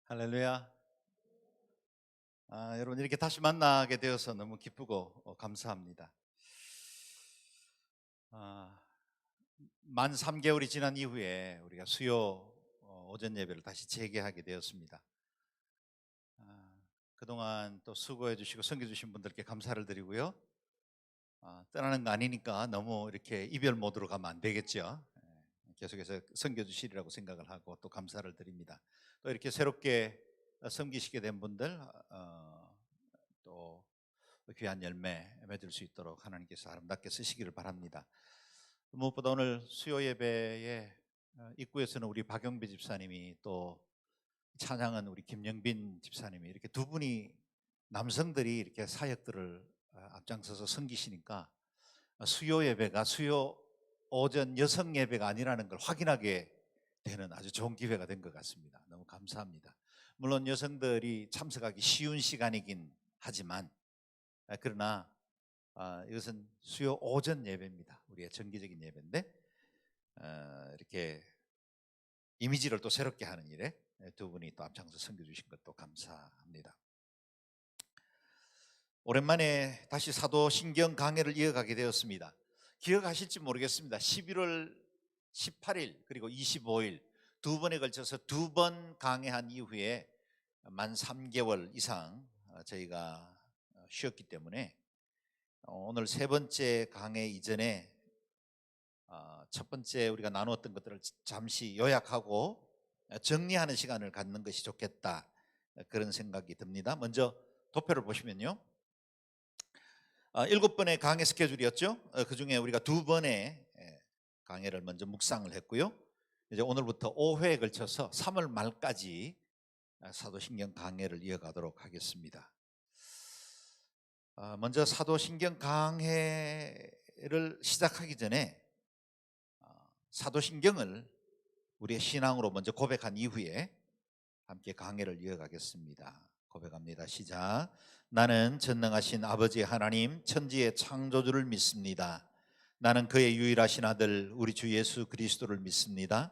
할렐루야. 여러분 이렇게 다시 만나게 되어서 너무 기쁘고 감사합니다. 아, 만 3개월이 지난 이후에 우리가 수요 오전 예배를 다시 재개하게 되었습니다. 그동안 또 수고해 주시고 섬겨 주신 분들께 감사를 드리고요. 떠나는 거 아니니까 너무 이렇게 이별 모드로 가면 안 되겠죠. 계속해서 섬겨 주시리라고 생각을 하고 또 감사를 드립니다. 또 이렇게 새롭게 섬기시게 된 분들 또 귀한 열매 맺을 수 있도록 하나님께서 아름답게 쓰시기를 바랍니다. 무엇보다 오늘 수요 예배에 입구에서는 우리 박영배 집사님이 또 찬양은 우리 김영빈 집사님이 이렇게 두 분이 남성들이 이렇게 사역들을 앞장서서 섬기시니까 수요 예배가 수요 오전 여성 예배가 아니라는 걸 확인하게 되는 아주 좋은 기회가 된 것 같습니다. 너무 감사합니다. 물론 여성들이 참석하기 쉬운 시간이긴 하지만 그러나 이것은 수요 오전 예배입니다. 우리의 정기적인 예배인데 이렇게 이미지를 또 새롭게 하는 일에 두 분이 또 앞장서 섬겨주신 것도 감사합니다. 오랜만에 다시 사도신경 강해를 이어가게 되었습니다. 기억하실지 모르겠습니다. 11월 18일 그리고 25일 두 번에 걸쳐서 두 번 강해한 이후에 만 3개월 이상 저희가 쉬었기 때문에 오늘 세 번째 강해 이전에 첫 번째 우리가 나누었던 것들을 잠시 요약하고 정리하는 시간을 갖는 것이 좋겠다, 그런 생각이 듭니다. 먼저 도표를 보시면요, 7번의 강해 스케줄이었죠. 그 중에 우리가 2번의 강해를 먼저 묵상을 했고요. 이제 오늘부터 5회에 걸쳐서 3월 말까지 사도신경 강해를 이어가도록 하겠습니다. 먼저 사도신경 강해를 시작하기 전에 사도신경을 우리의 신앙으로 먼저 고백한 이후에 함께 강해를 이어가겠습니다. 고백합니다. 시작. 나는 전능하신 아버지 하나님 천지의 창조주를 믿습니다. 나는 그의 유일하신 아들 우리 주 예수 그리스도를 믿습니다.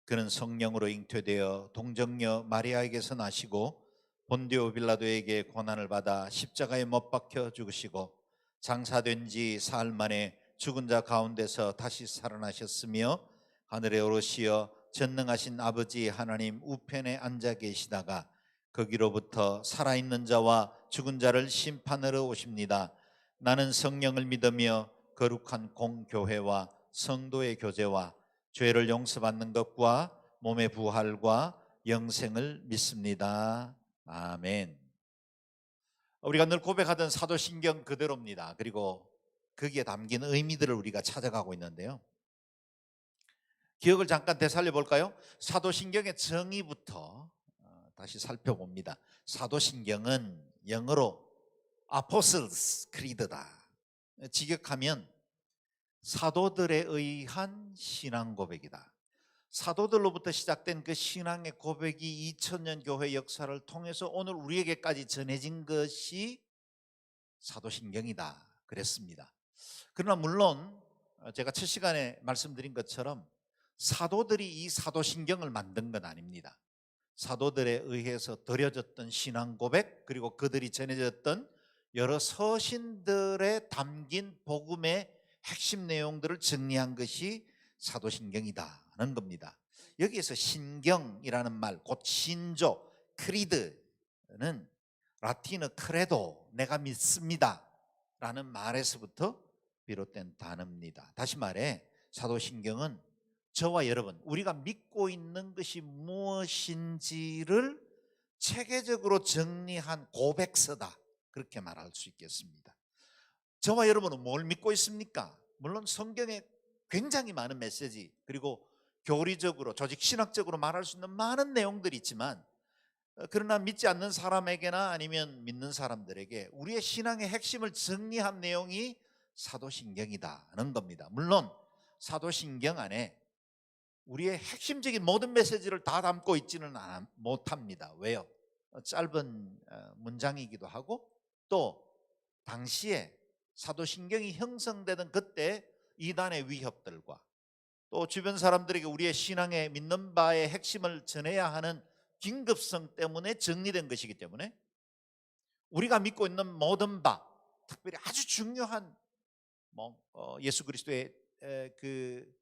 그는 성령으로 잉태되어 동정녀 마리아에게서 나시고 본디오 빌라도에게 고난을 받아 십자가에 못 박혀 죽으시고 장사된 지 사흘 만에 죽은 자 가운데서 다시 살아나셨으며 하늘에 오르시어 전능하신 아버지 하나님 우편에 앉아 계시다가 거기로부터 살아있는 자와 죽은 자를 심판하러 오십니다. 나는 성령을 믿으며 거룩한 공교회와 성도의 교제와 죄를 용서받는 것과 몸의 부활과 영생을 믿습니다. 아멘. 우리가 늘 고백하던 사도신경 그대로입니다. 그리고 거기에 담긴 의미들을 우리가 찾아가고 있는데요, 기억을 잠깐 되살려 볼까요? 사도신경의 정의부터 다시 살펴봅니다. 사도신경은 영어로 Apostles' Creed다. 직역하면 사도들에 의한 신앙 고백이다. 사도들로부터 시작된 그 신앙의 고백이 2000년 교회 역사를 통해서 오늘 우리에게까지 전해진 것이 사도신경이다 그랬습니다. 그러나 물론 제가 첫 시간에 말씀드린 것처럼 사도들이 이 사도신경을 만든 건 아닙니다. 사도들에 의해서 드려졌던 신앙 고백, 그리고 그들이 전해졌던 여러 서신들에 담긴 복음의 핵심 내용들을 정리한 것이 사도신경이다는 겁니다. 여기에서 신경이라는 말, 곧 신조, 크리드는 라틴어 크레도, 내가 믿습니다 라는 말에서부터 비롯된 단어입니다. 다시 말해 사도신경은 저와 여러분, 우리가 믿고 있는 것이 무엇인지를 체계적으로 정리한 고백서다, 그렇게 말할 수 있겠습니다. 저와 여러분은 뭘 믿고 있습니까? 물론 성경에 굉장히 많은 메시지, 그리고 교리적으로 조직 신학적으로 말할 수 있는 많은 내용들이 있지만, 그러나 믿지 않는 사람에게나 아니면 믿는 사람들에게 우리의 신앙의 핵심을 정리한 내용이 사도신경이다는 겁니다. 물론 사도신경 안에 우리의 핵심적인 모든 메시지를 다 담고 있지는 못합니다. 왜요? 짧은 문장이기도 하고, 또 당시에 사도신경이 형성되던 그때 이단의 위협들과 또 주변 사람들에게 우리의 신앙에 믿는 바의 핵심을 전해야 하는 긴급성 때문에 정리된 것이기 때문에 우리가 믿고 있는 모든 바, 특별히 아주 중요한 예수 그리스도의 그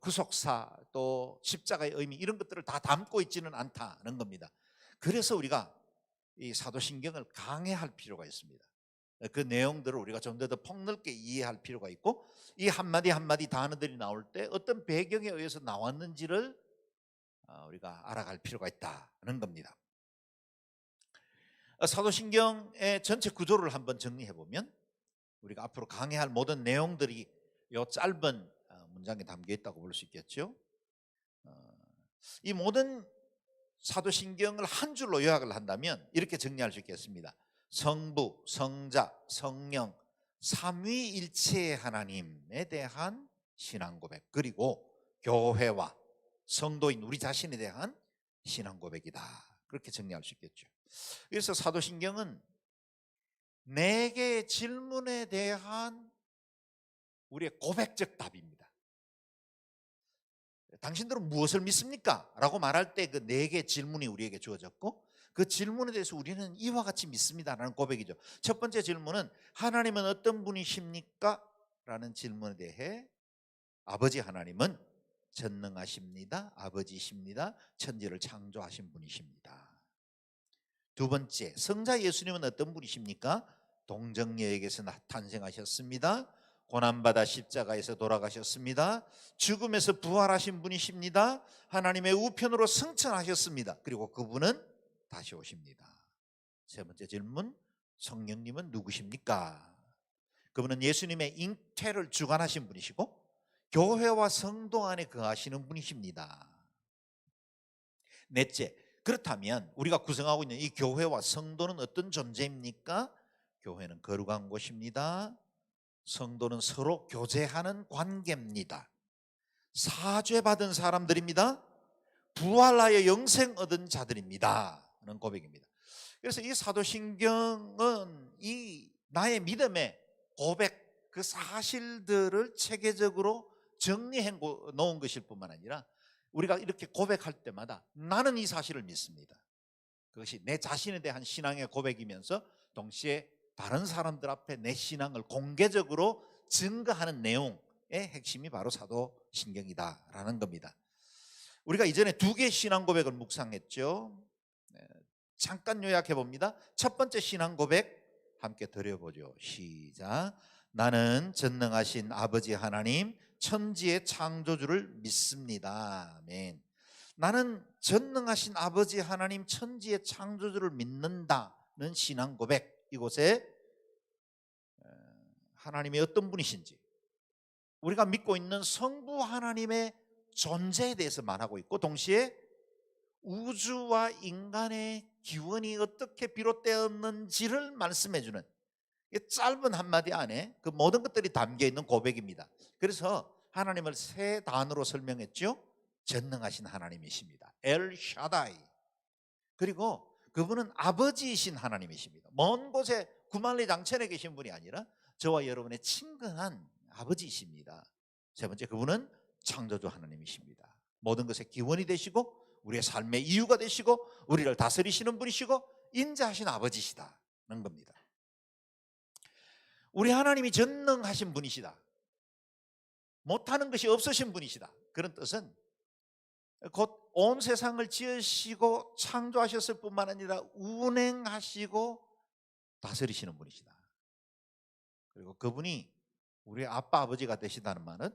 구속사 또 십자가의 의미 이런 것들을 다 담고 있지는 않다는 겁니다. 그래서 우리가 이 사도신경을 강해할 필요가 있습니다. 그 내용들을 우리가 좀 더 폭넓게 이해할 필요가 있고, 이 한마디 한마디 단어들이 나올 때 어떤 배경에 의해서 나왔는지를 우리가 알아갈 필요가 있다는 겁니다. 사도신경의 전체 구조를 한번 정리해 보면 우리가 앞으로 강해할 모든 내용들이 이 짧은 문장에 담겨 있다고 볼 수 있겠죠. 이 모든 사도신경을 한 줄로 요약을 한다면 이렇게 정리할 수 있겠습니다. 성부, 성자, 성령, 삼위일체의 하나님에 대한 신앙 고백, 그리고 교회와 성도인 우리 자신에 대한 신앙 고백이다. 그렇게 정리할 수 있겠죠. 그래서 사도신경은 4개의 질문에 대한 우리의 고백적 답입니다. 당신들은 무엇을 믿습니까? 라고 말할 때 그 4개의 질문이 우리에게 주어졌고, 그 질문에 대해서 우리는 이와 같이 믿습니다라는 고백이죠. 첫 번째 질문은 하나님은 어떤 분이십니까? 라는 질문에 대해 아버지 하나님은 전능하십니다. 아버지십니다. 천지를 창조하신 분이십니다. 두 번째, 성자 예수님은 어떤 분이십니까? 동정녀에게서 탄생하셨습니다. 고난받아 십자가에서 돌아가셨습니다. 죽음에서 부활하신 분이십니다. 하나님의 우편으로 승천하셨습니다. 그리고 그분은 다시 오십니다. 세 번째 질문, 성령님은 누구십니까? 그분은 예수님의 잉태를 주관하신 분이시고 교회와 성도 안에 거하시는 분이십니다. 넷째, 그렇다면 우리가 구성하고 있는 이 교회와 성도는 어떤 존재입니까? 교회는 거룩한 곳입니다. 성도는 서로 교제하는 관계입니다. 사죄받은 사람들입니다. 부활하여 영생 얻은 자들입니다. 하는 고백입니다. 그래서 이 사도신경은 이 나의 믿음의 고백, 그 사실들을 체계적으로 정리해 놓은 것일 뿐만 아니라 우리가 이렇게 고백할 때마다 나는 이 사실을 믿습니다. 그것이 내 자신에 대한 신앙의 고백이면서 동시에 다른 사람들 앞에 내 신앙을 공개적으로 증거하는 내용의 핵심이 바로 사도신경이다라는 겁니다. 우리가 이전에 2개의 신앙 고백을 묵상했죠. 잠깐 요약해 봅니다. 첫 번째 신앙 고백 함께 드려보죠. 시작. 나는 전능하신 아버지 하나님 천지의 창조주를 믿습니다. 아멘. 나는 전능하신 아버지 하나님 천지의 창조주를 믿는다는 신앙 고백, 이곳에 하나님이 어떤 분이신지, 우리가 믿고 있는 성부 하나님의 존재에 대해서 말하고 있고, 동시에 우주와 인간의 기원이 어떻게 비롯되었는지를 말씀해 주는 짧은 한마디 안에 그 모든 것들이 담겨 있는 고백입니다. 그래서 하나님을 3 단어로 설명했죠. 전능하신 하나님이십니다. 엘 샤다이. 그리고 그분은 아버지이신 하나님이십니다. 먼 곳에 구말리 장천에 계신 분이 아니라 저와 여러분의 친근한 아버지이십니다. 세 번째, 그분은 창조주 하나님이십니다. 모든 것의 기원이 되시고 우리의 삶의 이유가 되시고 우리를 다스리시는 분이시고 인자하신 아버지시다는 겁니다. 우리 하나님이 전능하신 분이시다, 못하는 것이 없으신 분이시다, 그런 뜻은 곧 온 세상을 지으시고 창조하셨을 뿐만 아니라 운행하시고 다스리시는 분이시다. 그리고 그분이 우리의 아빠 아버지가 되시다는 말은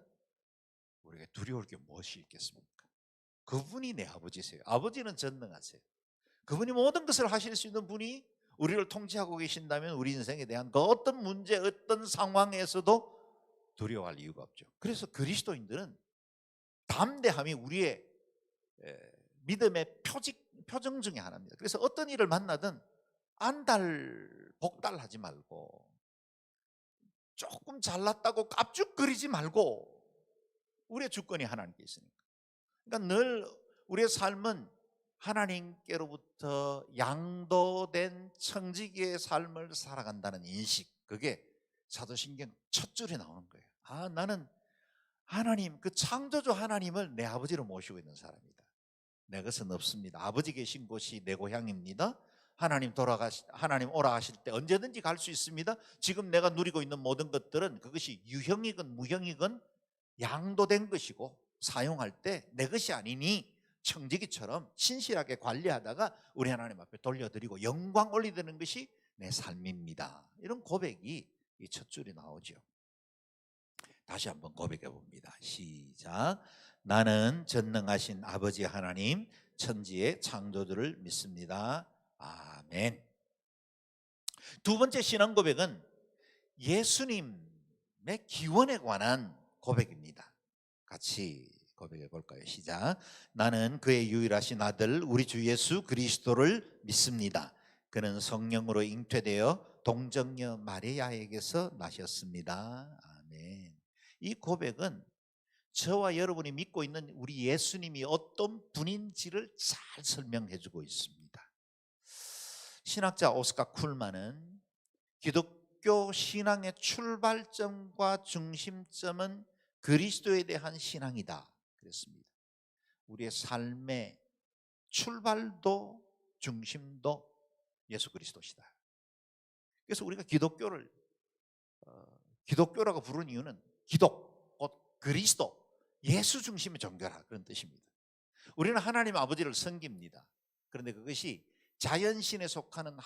우리에게 두려울 게 무엇이 있겠습니까? 그분이 내 아버지세요. 아버지는 전능하세요. 그분이 모든 것을 하실 수 있는 분이 우리를 통치하고 계신다면 우리 인생에 대한 그 어떤 문제, 어떤 상황에서도 두려워할 이유가 없죠. 그래서 그리스도인들은 담대함이 우리의 믿음의 표정 중에 하나입니다. 그래서 어떤 일을 만나든 복달하지 말고, 조금 잘났다고 깝죽거리지 말고, 우리의 주권이 하나님께 있으니까. 그러니까 늘 우리의 삶은 하나님께로부터 양도된 청지기의 삶을 살아간다는 인식, 그게 사도신경 첫 줄에 나오는 거예요. 나는 하나님, 그 창조주 하나님을 내 아버지로 모시고 있는 사람이다. 내 것은 없습니다. 아버지 계신 곳이 내 고향입니다. 하나님 오라 하실 때 언제든지 갈 수 있습니다. 지금 내가 누리고 있는 모든 것들은 그것이 유형이건 무형이건 양도된 것이고 사용할 때 내 것이 아니니 청지기처럼 신실하게 관리하다가 우리 하나님 앞에 돌려드리고 영광 올리드는 것이 내 삶입니다. 이런 고백이 이 첫 줄이 나오죠. 다시 한번 고백해 봅니다. 시작. 나는 전능하신 아버지 하나님 천지의 창조주를 믿습니다. 아멘. 두 번째 신앙 고백은 예수님의 기원에 관한 고백입니다. 같이 고백해 볼까요? 시작. 나는 그의 유일하신 아들 우리 주 예수 그리스도를 믿습니다. 그는 성령으로 잉태되어 동정녀 마리아에게서 나셨습니다. 아멘. 이 고백은 저와 여러분이 믿고 있는 우리 예수님이 어떤 분인지를 잘 설명해 주고 있습니다. 신학자 오스카 쿨만은 기독교 신앙의 출발점과 중심점은 그리스도에 대한 신앙이다 그랬습니다. 우리의 삶의 출발도 중심도 예수 그리스도시다. 그래서 우리가 기독교를 기독교라고 부르는 이유는 기독, 곧 그리스도, 예수 중심의 종교라 그런 뜻입니다. 우리는 하나님 아버지를 섬깁니다. 그런데 그것이 자연신에 속하는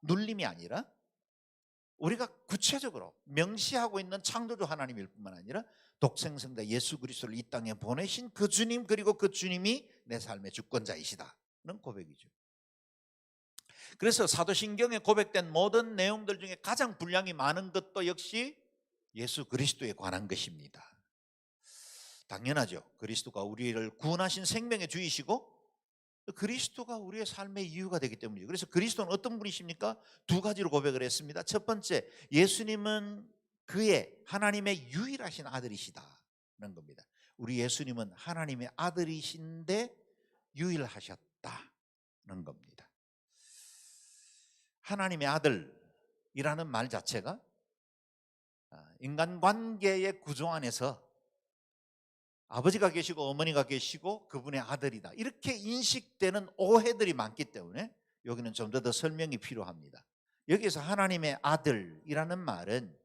눌림이 아니라 우리가 구체적으로 명시하고 있는 창조주 하나님일 뿐만 아니라 독생성자 예수 그리스도를 이 땅에 보내신 그 주님, 그리고 그 주님이 내 삶의 주권자이시다는 고백이죠. 그래서 사도신경에 고백된 모든 내용들 중에 가장 분량이 많은 것도 역시 예수 그리스도에 관한 것입니다. 당연하죠. 그리스도가 우리를 구원하신 생명의 주이시고 그리스도가 우리의 삶의 이유가 되기 때문이죠. 그래서 그리스도는 어떤 분이십니까? 두 가지로 고백을 했습니다. 첫 번째, 예수님은 그의 하나님의 유일하신 아들이시다는 겁니다. 우리 예수님은 하나님의 아들이신데 유일하셨다는 겁니다. 하나님의 아들이라는 말 자체가 인간관계의 구조 안에서 아버지가 계시고 어머니가 계시고 그분의 아들이다 이렇게 인식되는 오해들이 많기 때문에 여기는 좀 더 설명이 필요합니다. 여기서 하나님의 아들이라는 말은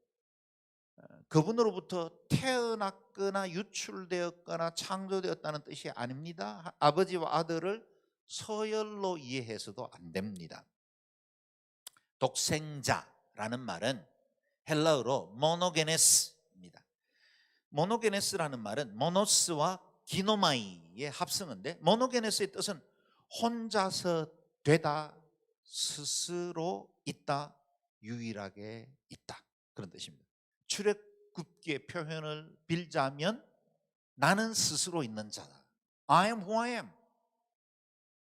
그분으로부터 태어났거나 유출되었거나 창조되었다는 뜻이 아닙니다. 아버지와 아들을 서열로 이해해서도 안 됩니다. 독생자라는 말은 헬라어로 모노게네스입니다. 모노게네스라는 말은 모노스와 기노마이의 합성어인데 모노게네스의 뜻은 혼자서 되다, 스스로 있다, 유일하게 있다 그런 뜻입니다. 출애굽기의 표현을 빌자면 나는 스스로 있는 자다. I am who I am.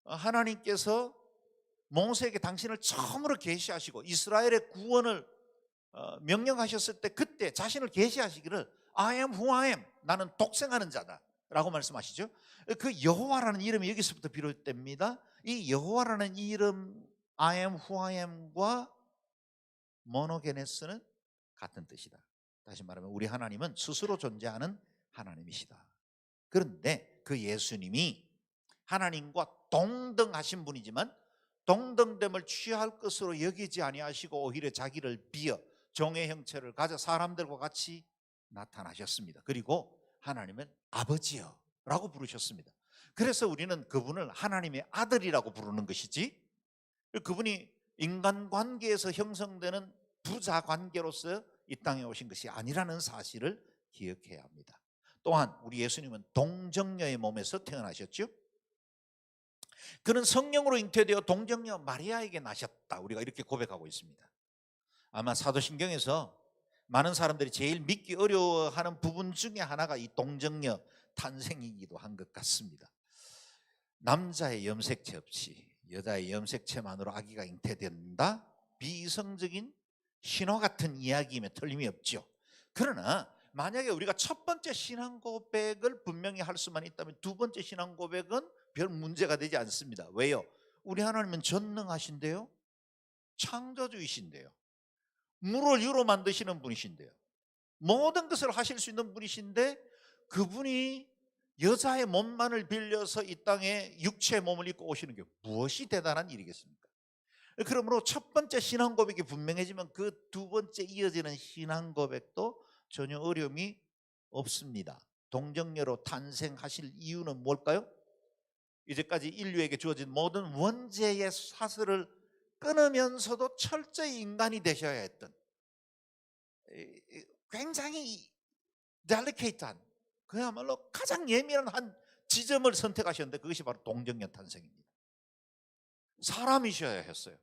하나님께서 모세에게 당신을 처음으로 계시하시고 이스라엘의 구원을 명령하셨을 때 그때 자신을 계시하시기를 I am who I am. 나는 독생하는 자다 라고 말씀하시죠. 그 여호와라는 이름이 여기서부터 비롯됩니다. 이 여호와라는 이름 I am who I am과 모노게네스는 같은 뜻이다. 다시 말하면 우리 하나님은 스스로 존재하는 하나님이시다. 그런데 그 예수님이 하나님과 동등하신 분이지만 동등됨을 취할 것으로 여기지 아니하시고 오히려 자기를 비어 종의 형체를 가져 사람들과 같이 나타나셨습니다. 그리고 하나님은 아버지여 라고 부르셨습니다. 그래서 우리는 그분을 하나님의 아들이라고 부르는 것이지 그분이 인간관계에서 형성되는 부자관계로서 이 땅에 오신 것이 아니라는 사실을 기억해야 합니다. 또한 우리 예수님은 동정녀의 몸에서 태어나셨죠. 그는 성령으로 잉태되어 동정녀 마리아에게 나셨다. 우리가 이렇게 고백하고 있습니다. 아마 사도신경에서 많은 사람들이 제일 믿기 어려워하는 부분 중에 하나가 이 동정녀 탄생이기도 한 것 같습니다. 남자의 염색체 없이 여자의 염색체만으로 아기가 잉태된다? 비이성적인 신호 같은 이야기임에 틀림이 없죠. 그러나 만약에 우리가 첫 번째 신앙 고백을 분명히 할 수만 있다면 두 번째 신앙 고백은 별 문제가 되지 않습니다. 왜요? 우리 하나님은 전능하신데요, 창조주이신데요, 물을 유로 만드시는 분이신데요, 모든 것을 하실 수 있는 분이신데 그분이 여자의 몸만을 빌려서 이 땅에 육체의 몸을 입고 오시는 게 무엇이 대단한 일이겠습니까? 그러므로 첫 번째 신앙 고백이 분명해지면 그 두 번째 이어지는 신앙 고백도 전혀 어려움이 없습니다. 동정녀로 탄생하실 이유는 뭘까요? 이제까지 인류에게 주어진 모든 원죄의 사슬을 끊으면서도 철저히 인간이 되셔야 했던 굉장히 델리케이트한, 그야말로 가장 예민한 한 지점을 선택하셨는데 그것이 바로 동정녀 탄생입니다. 사람이셔야 했어요.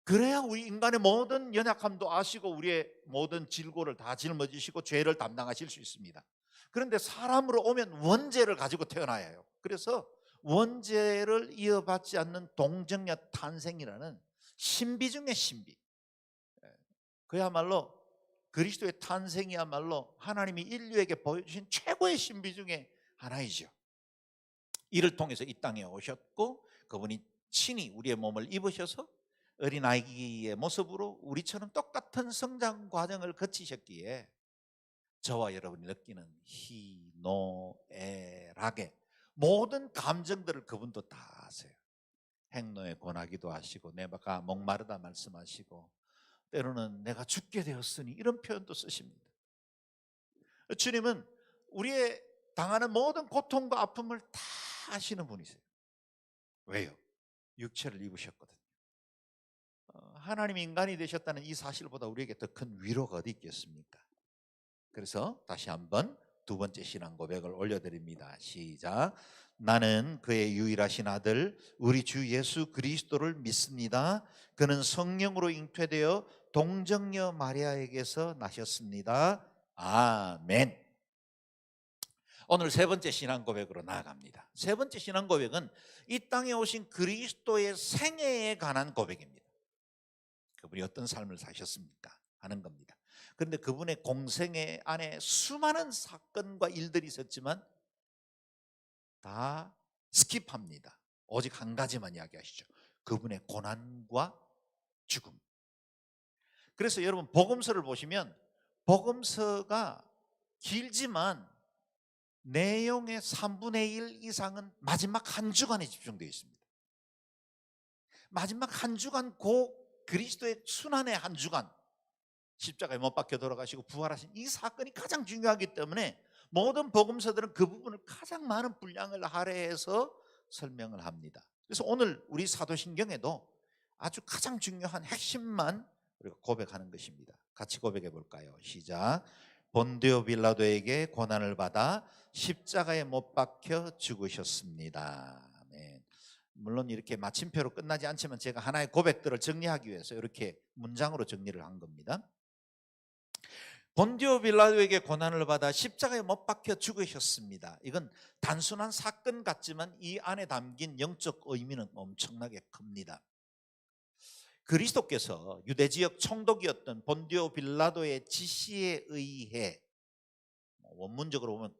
그래야 우리 인간의 모든 연약함도 아시고 우리의 모든 질고를 다 짊어지시고 죄를 담당하실 수 있습니다. 그런데 사람으로 오면 원죄를 가지고 태어나야 해요. 그래서 원죄를 이어받지 않는 동정녀 탄생이라는 신비 중의 신비, 그야말로 그리스도의 탄생이야말로 하나님이 인류에게 보여주신 최고의 신비 중에 하나이죠. 이를 통해서 이 땅에 오셨고 그분이 친히 우리의 몸을 입으셔서 어린아이의 모습으로 우리처럼 똑같은 성장 과정을 거치셨기에 저와 여러분이 느끼는 희노애락의 모든 감정들을 그분도 다 아세요. 행노에 권하기도 하시고 내가 목마르다 말씀하시고 때로는 내가 죽게 되었으니 이런 표현도 쓰십니다. 주님은 우리의 당하는 모든 고통과 아픔을 다 아시는 분이세요. 왜요? 육체를 입으셨거든요. 하나님이 인간이 되셨다는 이 사실보다 우리에게 더 큰 위로가 어디 있겠습니까? 그래서 다시 한번 두 번째 신앙 고백을 올려드립니다. 시작. 나는 그의 유일하신 아들 우리 주 예수 그리스도를 믿습니다. 그는 성령으로 잉태되어 동정녀 마리아에게서 나셨습니다. 아멘. 오늘 세 번째 신앙 고백으로 나아갑니다. 세 번째 신앙 고백은 이 땅에 오신 그리스도의 생애에 관한 고백입니다. 그분이 어떤 삶을 사셨습니까? 하는 겁니다. 그런데 그분의 공생애 안에 수많은 사건과 일들이 있었지만 다 스킵합니다. 오직 한 가지만 이야기하시죠. 그분의 고난과 죽음. 그래서 여러분 복음서를 보시면 복음서가 길지만 내용의 3분의 1 이상은 마지막 한 주간에 집중되어 있습니다. 마지막 한 주간, 그리스도의 순환의 한 주간, 십자가에 못 박혀 돌아가시고 부활하신 이 사건이 가장 중요하기 때문에 모든 복음서들은 그 부분을 가장 많은 분량을 할애해서 설명을 합니다. 그래서 오늘 우리 사도신경에도 아주 가장 중요한 핵심만 우리가 고백하는 것입니다. 같이 고백해 볼까요? 시작. 본디오 빌라도에게 고난을 받아 십자가에 못 박혀 죽으셨습니다. 아멘. 물론 이렇게 마침표로 끝나지 않지만 제가 하나의 고백들을 정리하기 위해서 이렇게 문장으로 정리를 한 겁니다. 본디오 빌라도에게 고난을 받아 십자가에 못 박혀 죽으셨습니다. 이건 단순한 사건 같지만 이 안에 담긴 영적 의미는 엄청나게 큽니다. 그리스도께서 유대 지역 총독이었던 본디오 빌라도의 지시에 의해, 원문적으로 보면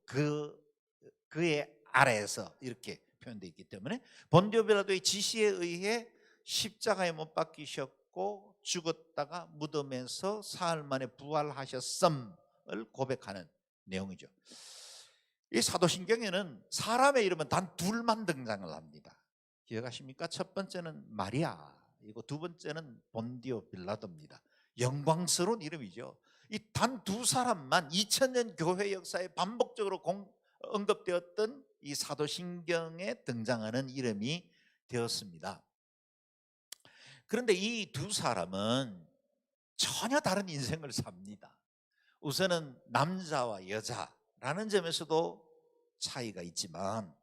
그의 아래에서 이렇게 표현되어 있기 때문에 본디오 빌라도의 지시에 의해 십자가에 못 박히셨고 죽었다가 무덤에서 사흘 만에 부활하셨음을 고백하는 내용이죠. 이 사도신경에는 사람의 이름은 단 둘만 등장을 합니다. 기억하십니까? 첫 번째는 마리아, 이거 두 번째는 본디오 빌라도입니다. 영광스러운 이름이죠. 이 단 두 사람만 2000년 교회 역사에 반복적으로 언급되었던 이 사도신경에 등장하는 이름이 되었습니다. 그런데 이 두 사람은 전혀 다른 인생을 삽니다. 우선은 남자와 여자라는 점에서도 차이가 있지만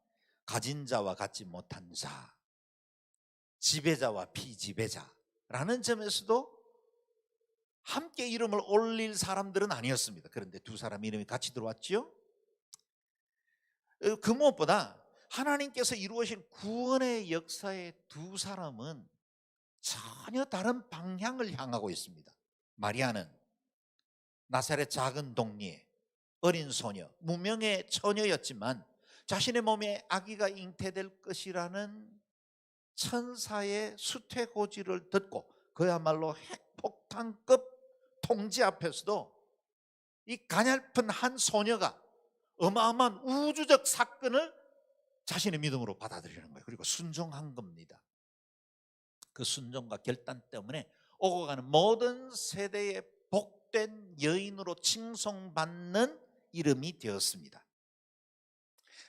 가진 자와 갖지 못한 자, 지배자와 피지배자라는 점에서도 함께 이름을 올릴 사람들은 아니었습니다. 그런데 두 사람 이름이 같이 들어왔죠. 그 무엇보다 하나님께서 이루어진 구원의 역사의 두 사람은 전혀 다른 방향을 향하고 있습니다. 마리아는 나사렛 작은 동리에 어린 소녀, 무명의 처녀였지만 자신의 몸에 아기가 잉태될 것이라는 천사의 수태고지를 듣고 그야말로 핵폭탄급 통지 앞에서도 이 가냘픈 한 소녀가 어마어마한 우주적 사건을 자신의 믿음으로 받아들이는 거예요. 그리고 순종한 겁니다. 그 순종과 결단 때문에 오고 가는 모든 세대의 복된 여인으로 칭송받는 이름이 되었습니다.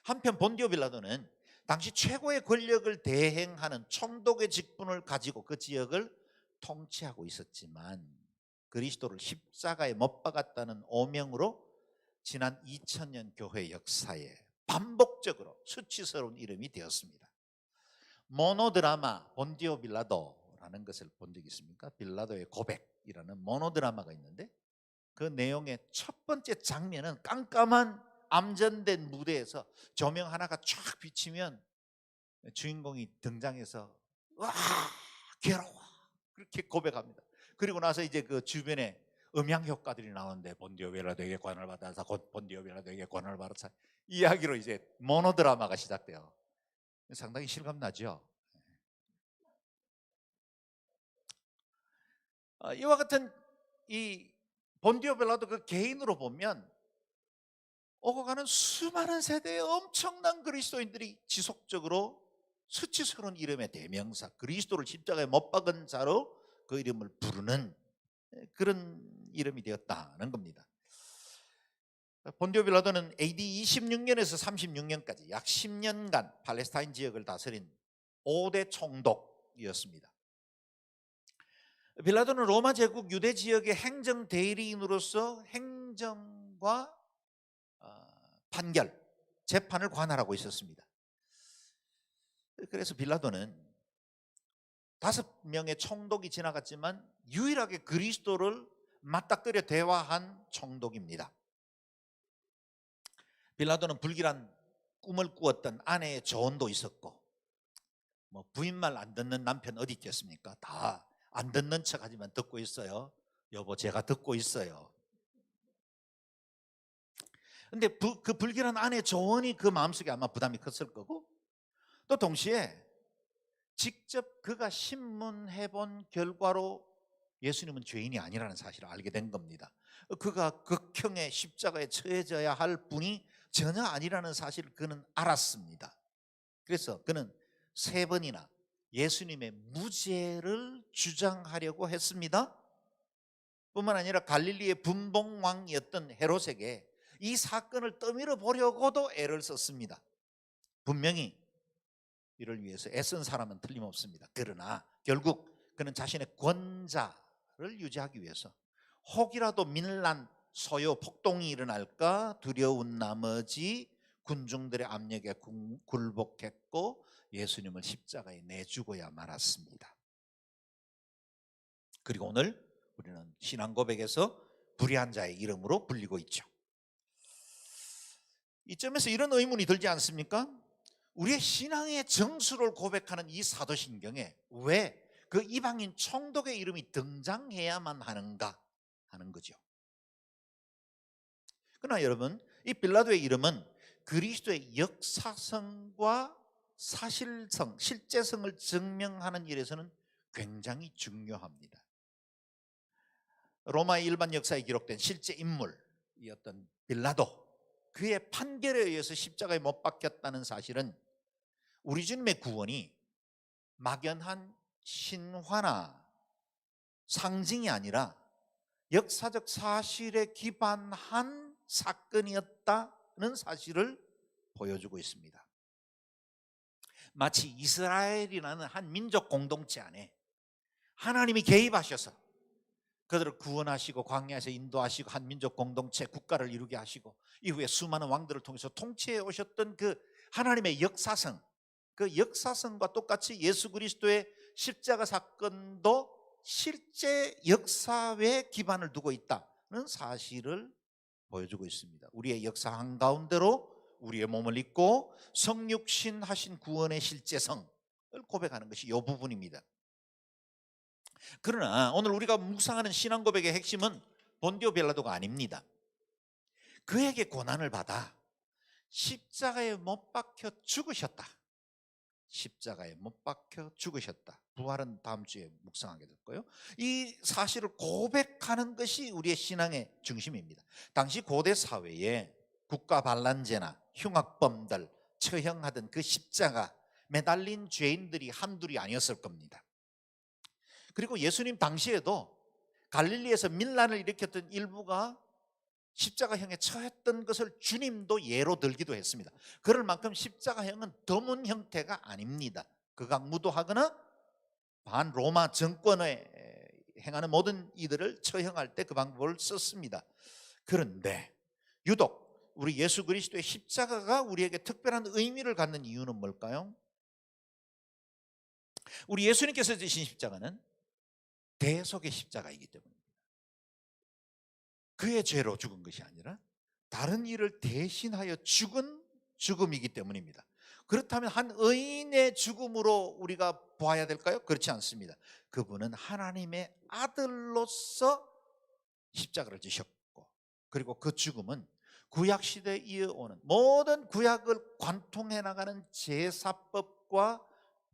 한편 본디오 빌라도는 당시 최고의 권력을 대행하는 총독의 직분을 가지고 그 지역을 통치하고 있었지만 그리스도를 십자가에 못 박았다는 오명으로 지난 2000년 교회 역사에 반복적으로 수치스러운 이름이 되었습니다. 모노드라마 본디오 빌라도라는 것을 본 적이 있습니까? 빌라도의 고백이라는 모노드라마가 있는데 그 내용의 첫 번째 장면은 깜깜한 암전된 무대에서 조명 하나가 쫙 비치면 주인공이 등장해서 와 괴로워 그렇게 고백합니다. 그리고 나서 이제 그 주변에 음향 효과들이 나오는데 본디오 빌라도에게 권한을 받아서 본디오 빌라도에게 권한을 받아서 이야기로 이제 모노드라마가 시작돼요. 상당히 실감나죠. 이와 같은 이 본디오 빌라도 그 개인으로 보면 오고 가는 수많은 세대의 엄청난 그리스도인들이 지속적으로 수치스러운 이름의 대명사 그리스도를 십자가에 못 박은 자로 그 이름을 부르는 그런 이름이 되었다는 겁니다. 본디오 빌라도는 AD 26년에서 36년까지 약 10년간 팔레스타인 지역을 다스린 5대 총독이었습니다. 빌라도는 로마 제국 유대 지역의 행정 대리인으로서 행정과 판결, 재판을 관할하고 있었습니다. 그래서 빌라도는 5명의 총독이 지나갔지만 유일하게 그리스도를 맞닥뜨려 대화한 총독입니다. 빌라도는 불길한 꿈을 꾸었던 아내의 조언도 있었고 뭐 부인 말 안 듣는 남편 어디 있겠습니까? 다 안 듣는 척 하지만 듣고 있어요. 여보 제가 듣고 있어요. 근데 그 불길한 아내의 조언이 그 마음속에 아마 부담이 컸을 거고 또 동시에 직접 그가 신문해 본 결과로 예수님은 죄인이 아니라는 사실을 알게 된 겁니다. 그가 극형의 십자가에 처해져야 할 분이 전혀 아니라는 사실을 그는 알았습니다. 그래서 그는 3번이나 예수님의 무죄를 주장하려고 했습니다. 뿐만 아니라 갈릴리의 분봉왕이었던 헤롯에게 이 사건을 떠밀어 보려고도 애를 썼습니다. 분명히 이를 위해서 애쓴 사람은 틀림없습니다. 그러나 결국 그는 자신의 권자를 유지하기 위해서 혹이라도 밀란, 소요, 폭동이 일어날까 두려운 나머지 군중들의 압력에 굴복했고 예수님을 십자가에 내주고야 말았습니다. 그리고 오늘 우리는 신앙 고백에서 불의한 자의 이름으로 불리고 있죠. 이점에서 이런 의문이 들지 않습니까? 우리의 신앙의 정수를 고백하는 이 사도신경에 왜 그 이방인 총독의 이름이 등장해야만 하는가 하는 거죠. 그러나 여러분, 이 빌라도의 이름은 그리스도의 역사성과 사실성, 실제성을 증명하는 일에서는 굉장히 중요합니다. 로마의 일반 역사에 기록된 실제 인물이었던 빌라도, 그의 판결에 의해서 십자가에 못 박혔다는 사실은 우리 주님의 구원이 막연한 신화나 상징이 아니라 역사적 사실에 기반한 사건이었다는 사실을 보여주고 있습니다. 마치 이스라엘이라는 한 민족 공동체 안에 하나님이 개입하셔서 그들을 구원하시고 광야에서 인도하시고 한 민족 공동체 국가를 이루게 하시고 이후에 수많은 왕들을 통해서 통치해 오셨던 그 하나님의 역사성, 그 역사성과 똑같이 예수 그리스도의 십자가 사건도 실제 역사에 기반을 두고 있다는 사실을 보여주고 있습니다. 우리의 역사 한가운데로 우리의 몸을 입고 성육신 하신 구원의 실제성을 고백하는 것이 이 부분입니다. 그러나 오늘 우리가 묵상하는 신앙 고백의 핵심은 본디오 빌라도가 아닙니다. 그에게 고난을 받아 십자가에 못 박혀 죽으셨다. 십자가에 못 박혀 죽으셨다. 부활은 다음 주에 묵상하게 될 거예요. 이 사실을 고백하는 것이 우리의 신앙의 중심입니다. 당시 고대 사회에 국가 반란죄나 흉악범들 처형하던 그 십자가 매달린 죄인들이 한둘이 아니었을 겁니다. 그리고 예수님 당시에도 갈릴리에서 밀란을 일으켰던 일부가 십자가형에 처했던 것을 주님도 예로 들기도 했습니다. 그럴 만큼 십자가형은 드문 형태가 아닙니다. 극악무도하거나 반로마 정권에 행하는 모든 이들을 처형할 때 그 방법을 썼습니다. 그런데 유독 우리 예수 그리스도의 십자가가 우리에게 특별한 의미를 갖는 이유는 뭘까요? 우리 예수님께서 지신 십자가는 대속의 십자가이기 때문입니다. 그의 죄로 죽은 것이 아니라 다른 이를 대신하여 죽은 죽음이기 때문입니다. 그렇다면 한 의인의 죽음으로 우리가 보아야 될까요? 그렇지 않습니다. 그분은 하나님의 아들로서 십자가를 지셨고, 그리고 그 죽음은 구약시대에 이어오는 모든 구약을 관통해 나가는 제사법과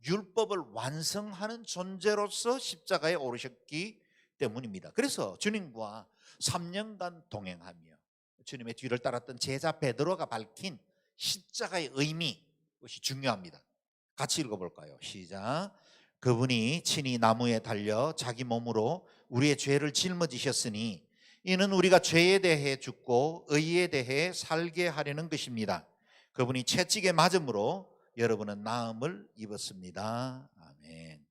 율법을 완성하는 존재로서 십자가에 오르셨기 때문입니다. 그래서 주님과 3년간 동행하며 주님의 뒤를 따랐던 제자 베드로가 밝힌 십자가의 의미, 그것이 중요합니다. 같이 읽어볼까요? 시작. 그분이 친히 나무에 달려 자기 몸으로 우리의 죄를 짊어지셨으니 이는 우리가 죄에 대해 죽고 의에 대해 살게 하려는 것입니다. 그분이 채찍에 맞음으로 여러분은 나음을 입었습니다. 아멘.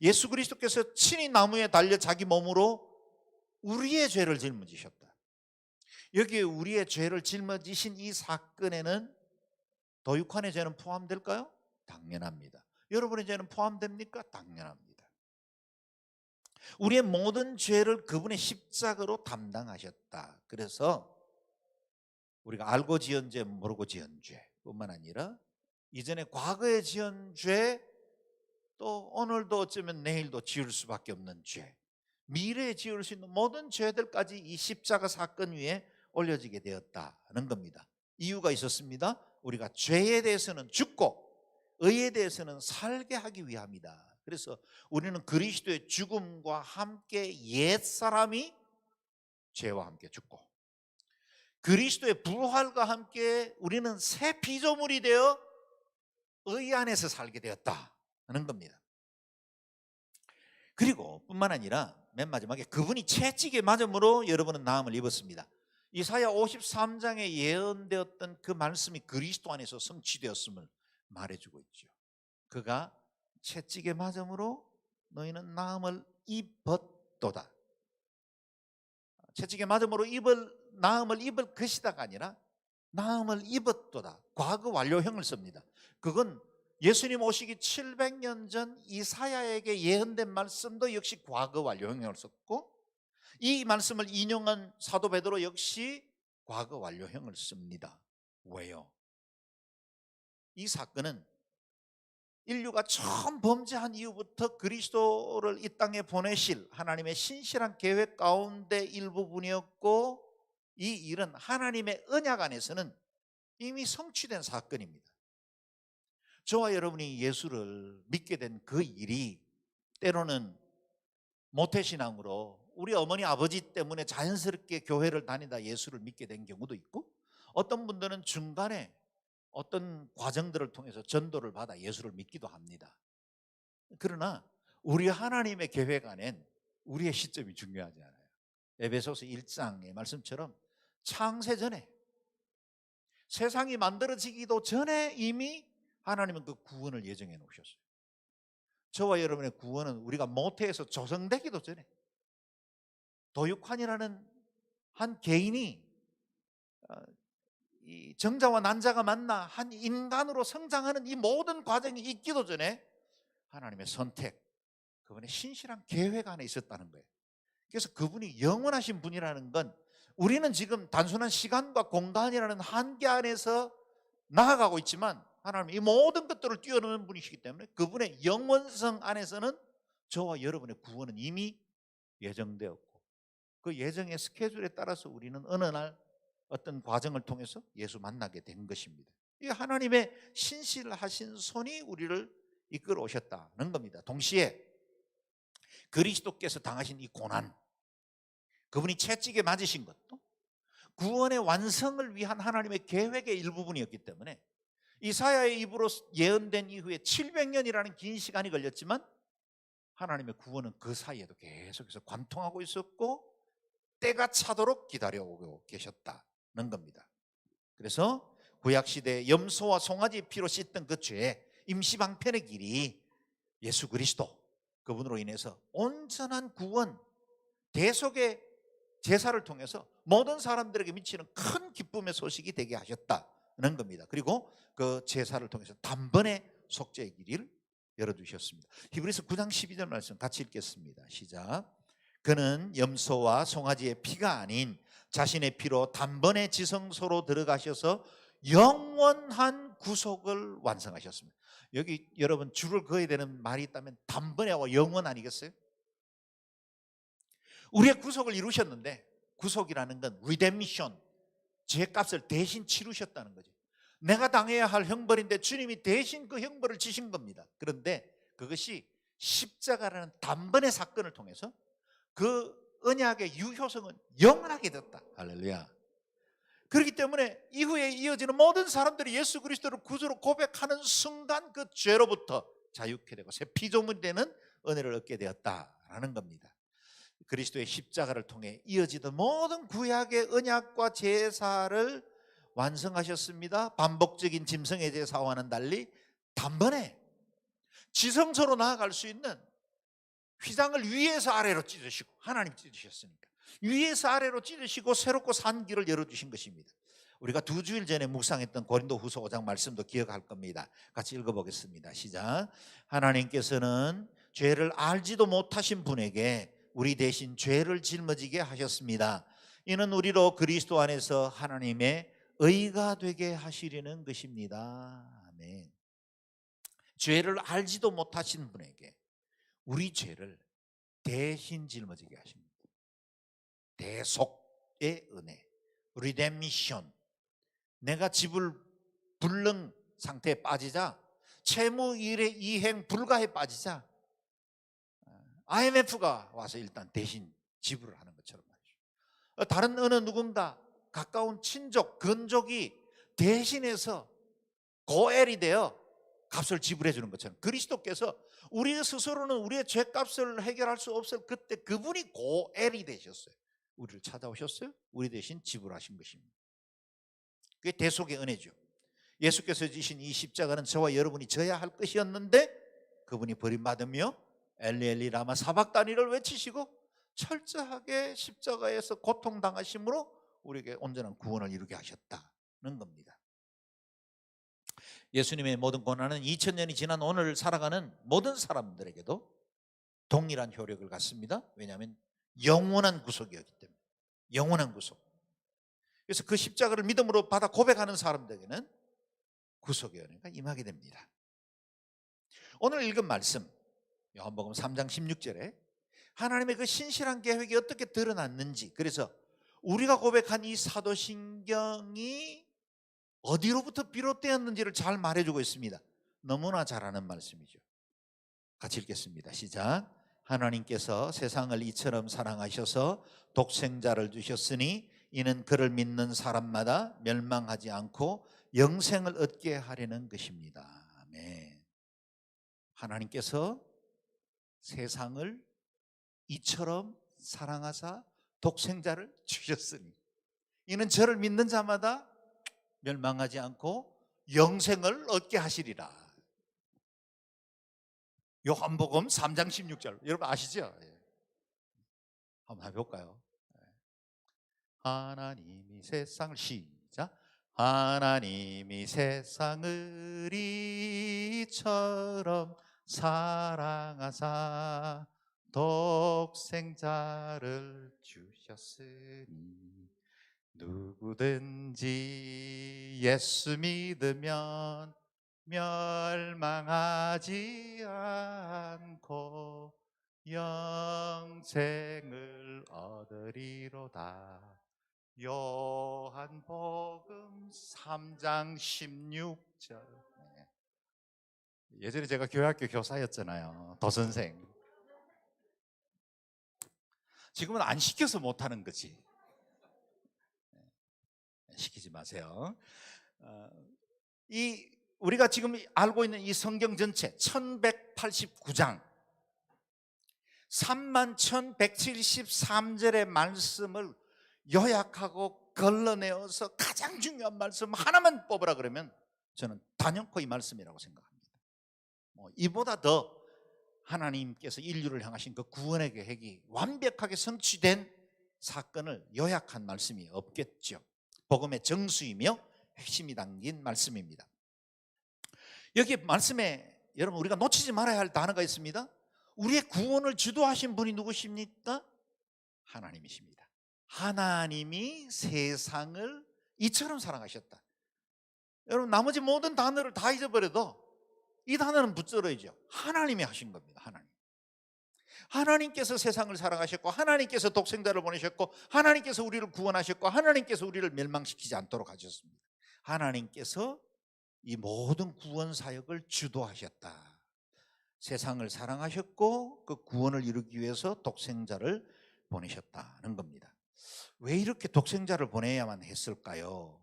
예수 그리스도께서 친히 나무에 달려 자기 몸으로 우리의 죄를 짊어지셨다. 여기에 우리의 죄를 짊어지신 이 사건에는 도육환의 죄는 포함될까요? 당연합니다. 여러분의 죄는 포함됩니까? 당연합니다. 우리의 모든 죄를 그분의 십자가로 담당하셨다. 그래서 우리가 알고 지은 죄, 모르고 지은 죄뿐만 아니라 이전에 과거에 지은 죄, 또 오늘도 어쩌면 내일도 지을 수밖에 없는 죄, 미래에 지을 수 있는 모든 죄들까지 이 십자가 사건 위에 올려지게 되었다는 겁니다. 이유가 있었습니다. 우리가 죄에 대해서는 죽고 의에 대해서는 살게 하기 위함이다. 그래서 우리는 그리스도의 죽음과 함께 옛사람이 죄와 함께 죽고, 그리스도의 부활과 함께 우리는 새 피조물이 되어 의 안에서 살게 되었다는 겁니다. 그리고 뿐만 아니라 맨 마지막에 그분이 채찍에 맞음으로 여러분은 나음을 입었습니다. 이사야 53장에 예언되었던 그 말씀이 그리스도 안에서 성취되었음을 말해주고 있죠. 그가 채찍에 맞음으로 너희는 나음을 입었도다. 채찍에 맞음으로 나음을 입을 것이다가 아니라 나음을 입었도다. 과거 완료형을 씁니다. 그건 예수님 오시기 700년 전 이사야에게 예언된 말씀도 역시 과거 완료형을 썼고, 이 말씀을 인용한 사도 베드로 역시 과거 완료형을 씁니다. 왜요? 이 사건은 인류가 처음 범죄한 이후부터 그리스도를 이 땅에 보내실 하나님의 신실한 계획 가운데 일부분이었고, 이 일은 하나님의 언약 안에서는 이미 성취된 사건입니다. 저와 여러분이 예수를 믿게 된 그 일이 때로는 모태신앙으로 우리 어머니 아버지 때문에 자연스럽게 교회를 다니다 예수를 믿게 된 경우도 있고, 어떤 분들은 중간에 어떤 과정들을 통해서 전도를 받아 예수를 믿기도 합니다. 그러나 우리 하나님의 계획 안엔 우리의 시점이 중요하지 않아요. 에베소서 1장의 말씀처럼 창세 전에, 세상이 만들어지기도 전에 이미 하나님은 그 구원을 예정해 놓으셨어요. 저와 여러분의 구원은 우리가 모태에서 조성되기도 전에 도육환이라는 한 개인이 이 정자와 난자가 만나 한 인간으로 성장하는 이 모든 과정이 있기도 전에 하나님의 선택, 그분의 신실한 계획 안에 있었다는 거예요. 그래서 그분이 영원하신 분이라는 건 우리는 지금 단순한 시간과 공간이라는 한계 안에서 나아가고 있지만, 하나님은 이 모든 것들을 뛰어넘는 분이시기 때문에 그분의 영원성 안에서는 저와 여러분의 구원은 이미 예정되었고, 그 예정의 스케줄에 따라서 우리는 어느 날 어떤 과정을 통해서 예수 만나게 된 것입니다. 이 하나님의 신실하신 손이 우리를 이끌어 오셨다는 겁니다. 동시에 그리스도께서 당하신 이 고난, 그분이 채찍에 맞으신 것도, 구원의 완성을 위한 하나님의 계획의 일부분이었기 때문에 이사야의 입으로 예언된 이후에 700년이라는 긴 시간이 걸렸지만 하나님의 구원은 그 사이에도 계속해서 관통하고 있었고 때가 차도록 기다려오고 계셨다는 겁니다. 그래서 구약시대에 염소와 송아지 피로 씻던 그 죄, 임시방편의 길이 예수 그리스도 그분으로 인해서 온전한 구원, 대속의 제사를 통해서 모든 사람들에게 미치는 큰 기쁨의 소식이 되게 하셨다는 겁니다. 그리고 그 제사를 통해서 단번에 속죄의 길을 열어두셨습니다. 히브리서 9장 12절 말씀 같이 읽겠습니다. 시작. 그는 염소와 송아지의 피가 아닌 자신의 피로 단번에 지성소로 들어가셔서 영원한 구속을 완성하셨습니다. 여기 여러분 줄을 그어야 되는 말이 있다면 단번에와 영원 아니겠어요? 우리의 구속을 이루셨는데, 구속이라는 건 리뎀션, 죄값을 대신 치르셨다는 거죠. 내가 당해야 할 형벌인데 주님이 대신 그 형벌을 지신 겁니다. 그런데 그것이 십자가라는 단번의 사건을 통해서 그 언약의 유효성은 영원하게 됐다. 할렐루야. 그렇기 때문에 이후에 이어지는 모든 사람들이 예수 그리스도를 구주로 고백하는 순간 그 죄로부터 자유케 되고 새 피조물이 되는 은혜를 얻게 되었다라는 겁니다. 그리스도의 십자가를 통해 이어지던 모든 구약의 언약과 제사를 완성하셨습니다. 반복적인 짐승의 제사와는 달리 단번에 지성소로 나아갈 수 있는 휘장을 위에서 아래로 찢으시고, 하나님 찢으셨으니까 위에서 아래로 찢으시고 새롭고 산 길을 열어주신 것입니다. 우리가 2주일 전에 묵상했던 고린도후서 5장 말씀도 기억할 겁니다. 같이 읽어보겠습니다. 시작. 하나님께서는 죄를 알지도 못하신 분에게 우리 대신 죄를 짊어지게 하셨습니다. 이는 우리로 그리스도 안에서 하나님의 의가 되게 하시려는 것입니다. 아멘. 죄를 알지도 못하신 분에게 우리 죄를 대신 짊어지게 하십니다. 대속의 은혜, 리뎀션. 내가 집을 불능 상태에 빠지자, 채무 일의 이행 불가에 빠지자 IMF가 와서 일단 대신 지불을 하는 것처럼 말이죠. 다른 어느 누군가 가까운 친족, 건족이 대신해서 고엘이 되어 값을 지불해 주는 것처럼 그리스도께서 우리 스스로는 우리의 죄값을 해결할 수 없을 그때 그분이 고엘이 되셨어요. 우리를 찾아오셨어요. 우리 대신 지불하신 것입니다. 그게 대속의 은혜죠. 예수께서 지신 이 십자가는 저와 여러분이 져야 할 것이었는데 그분이 버림받으며 엘리 엘리 라마 사박다니를 외치시고 철저하게 십자가에서 고통당하심으로 우리에게 온전한 구원을 이루게 하셨다는 겁니다. 예수님의 모든 고난은 2000년이 지난 오늘 살아가는 모든 사람들에게도 동일한 효력을 갖습니다. 왜냐하면 영원한 구속이었기 때문에. 영원한 구속. 그래서 그 십자가를 믿음으로 받아 고백하는 사람들에게는 구속의 은혜가 임하게 됩니다. 오늘 읽은 말씀 요한복음 3장 16절에 하나님의 그 신실한 계획이 어떻게 드러났는지, 그래서 우리가 고백한 이 사도신경이 어디로부터 비롯되었는지를 잘 말해주고 있습니다. 너무나 잘 아는 말씀이죠. 같이 읽겠습니다. 시작. 하나님께서 세상을 이처럼 사랑하셔서 독생자를 주셨으니 이는 그를 믿는 사람마다 멸망하지 않고 영생을 얻게 하려는 것입니다. 아멘. 하나님께서 세상을 이처럼 사랑하사 독생자를 주셨으니 이는 저를 믿는 자마다 멸망하지 않고 영생을 얻게 하시리라. 요한복음 3장 16절 여러분 아시죠? 한번 해볼까요? 하나님이 세상을 시작. 하나님이 세상을 이처럼 사랑하사 독생자를 주셨으니 누구든지 예수 믿으면 멸망하지 않고 영생을 얻으리로다. 요한복음 3장 16절. 예전에 제가 교회학교 교사였잖아요. 도선생. 지금은 안 시켜서 못하는 거지. 시키지 마세요. 어, 이 우리가 지금 알고 있는 이 성경 전체 1189장 31,173절의 말씀을 요약하고 걸러내어서 가장 중요한 말씀 하나만 뽑으라 그러면 저는 단연코 이 말씀이라고 생각합니다. 이보다 더 하나님께서 인류를 향하신 그 구원의 계획이 완벽하게 성취된 사건을 요약한 말씀이 없겠죠. 복음의 정수이며 핵심이 담긴 말씀입니다. 여기 말씀에 여러분 우리가 놓치지 말아야 할 단어가 있습니다. 우리의 구원을 주도하신 분이 누구십니까? 하나님이십니다. 하나님이 세상을 이처럼 사랑하셨다. 여러분 나머지 모든 단어를 다 잊어버려도 이 단어는 붙들어야죠. 하나님이 하신 겁니다. 하나님께서 세상을 사랑하셨고 하나님께서 독생자를 보내셨고 하나님께서 우리를 구원하셨고 하나님께서 우리를 멸망시키지 않도록 하셨습니다. 하나님께서 이 모든 구원 사역을 주도하셨다. 세상을 사랑하셨고 그 구원을 이루기 위해서 독생자를 보내셨다는 겁니다. 왜 이렇게 독생자를 보내야만 했을까요?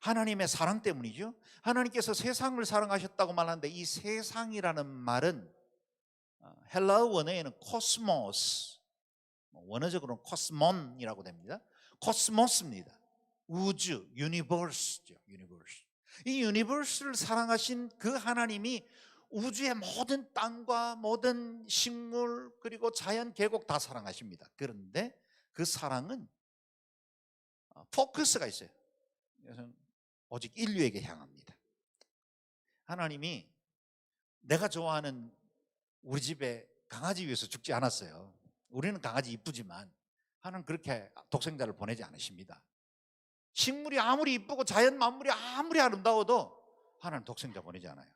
하나님의 사랑 때문이죠. 하나님께서 세상을 사랑하셨다고 말하는데 이 세상이라는 말은 헬라어 원어에는 코스모스, 원어적으로는 코스몬이라고 됩니다. 코스모스입니다. 우주, 유니버스죠. 이 유니버스를 사랑하신 그 하나님이 우주의 모든 땅과 모든 식물 그리고 자연 계곡 다 사랑하십니다. 그런데 그 사랑은 포커스가 있어요. 그래서 오직 인류에게 향합니다. 하나님이 내가 좋아하는 우리 집에 강아지 위해서 죽지 않았어요. 우리는 강아지 이쁘지만 하나님 그렇게 독생자를 보내지 않으십니다. 식물이 아무리 이쁘고 자연 만물이 아무리 아름다워도 하나님 독생자 보내지 않아요.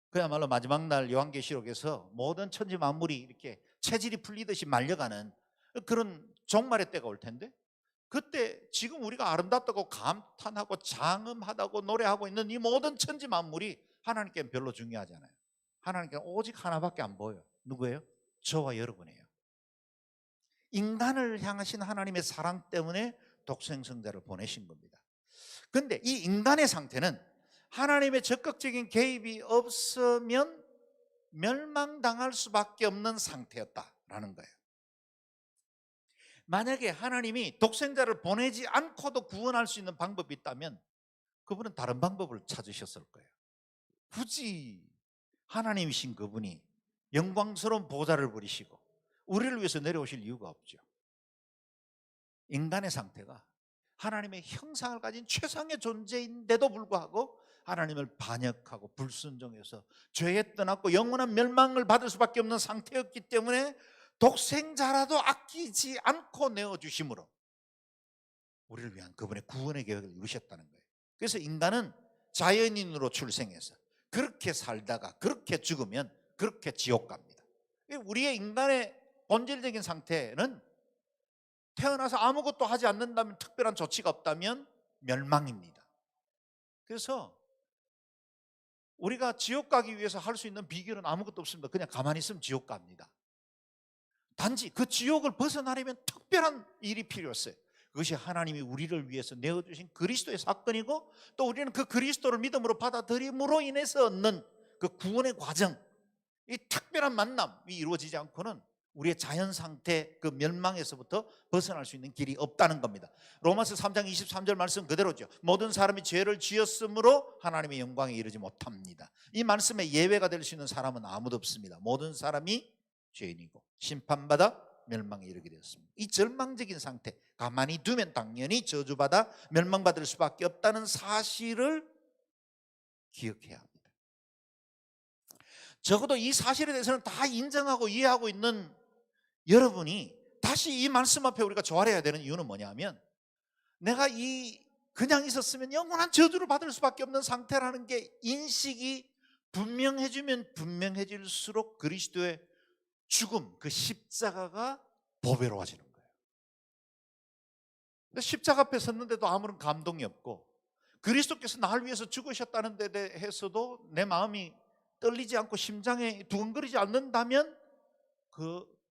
그야말로 마지막 날 요한계시록에서 모든 천지 만물이 이렇게 체질이 풀리듯이 말려가는 그런 종말의 때가 올 텐데 그때 지금 우리가 아름답다고 감탄하고 장엄하다고 노래하고 있는 이 모든 천지 만물이 하나님께는 별로 중요하지 않아요. 하나님께는 오직 하나밖에 안 보여요. 누구예요? 저와 여러분이에요. 인간을 향하신 하나님의 사랑 때문에 독생성자를 보내신 겁니다. 그런데 이 인간의 상태는 하나님의 적극적인 개입이 없으면 멸망당할 수밖에 없는 상태였다라는 거예요. 만약에 하나님이 독생자를 보내지 않고도 구원할 수 있는 방법이 있다면 그분은 다른 방법을 찾으셨을 거예요. 굳이 하나님이신 그분이 영광스러운 보좌를 부리시고 우리를 위해서 내려오실 이유가 없죠. 인간의 상태가 하나님의 형상을 가진 최상의 존재인데도 불구하고 하나님을 반역하고 불순종해서 죄에 떠났고 영원한 멸망을 받을 수밖에 없는 상태였기 때문에 독생자라도 아끼지 않고 내어주심으로 우리를 위한 그분의 구원의 계획을 이루셨다는 거예요. 그래서 인간은 자연인으로 출생해서 그렇게 살다가 그렇게 죽으면 그렇게 지옥 갑니다. 우리의 인간의 본질적인 상태는 태어나서 아무것도 하지 않는다면, 특별한 조치가 없다면 멸망입니다. 그래서 우리가 지옥 가기 위해서 할 수 있는 비결은 아무것도 없습니다. 그냥 가만히 있으면 지옥 갑니다. 단지 그 지옥을 벗어나려면 특별한 일이 필요했어요. 그것이 하나님이 우리를 위해서 내어주신 그리스도의 사건이고, 또 우리는 그 그리스도를 믿음으로 받아들임으로 인해서 얻는 그 구원의 과정, 이 특별한 만남이 이루어지지 않고는 우리의 자연 상태, 그 멸망에서부터 벗어날 수 있는 길이 없다는 겁니다. 로마서 3장 23절 말씀 그대로죠. 모든 사람이 죄를 지었으므로 하나님의 영광에 이르지 못합니다. 이 말씀에 예외가 될 수 있는 사람은 아무도 없습니다. 모든 사람이 죄인이고 심판받아 멸망에 이르게 되었습니다. 이 절망적인 상태, 가만히 두면 당연히 저주받아 멸망받을 수밖에 없다는 사실을 기억해야 합니다. 적어도 이 사실에 대해서는 다 인정하고 이해하고 있는 여러분이 다시 이 말씀 앞에 우리가 조아려야 되는 이유는 뭐냐면, 내가 그냥 있었으면 영원한 저주를 받을 수밖에 없는 상태라는 게 인식이 분명해지면 분명해질수록 그리스도의 죽음, 그 십자가가 보배로워지는 거예요. 근데 십자가 앞에 섰는데도 아무런 감동이 없고, 그리스도께서 나를 위해서 죽으셨다는 데 대해서도 내 마음이 떨리지 않고 심장에 두근거리지 않는다면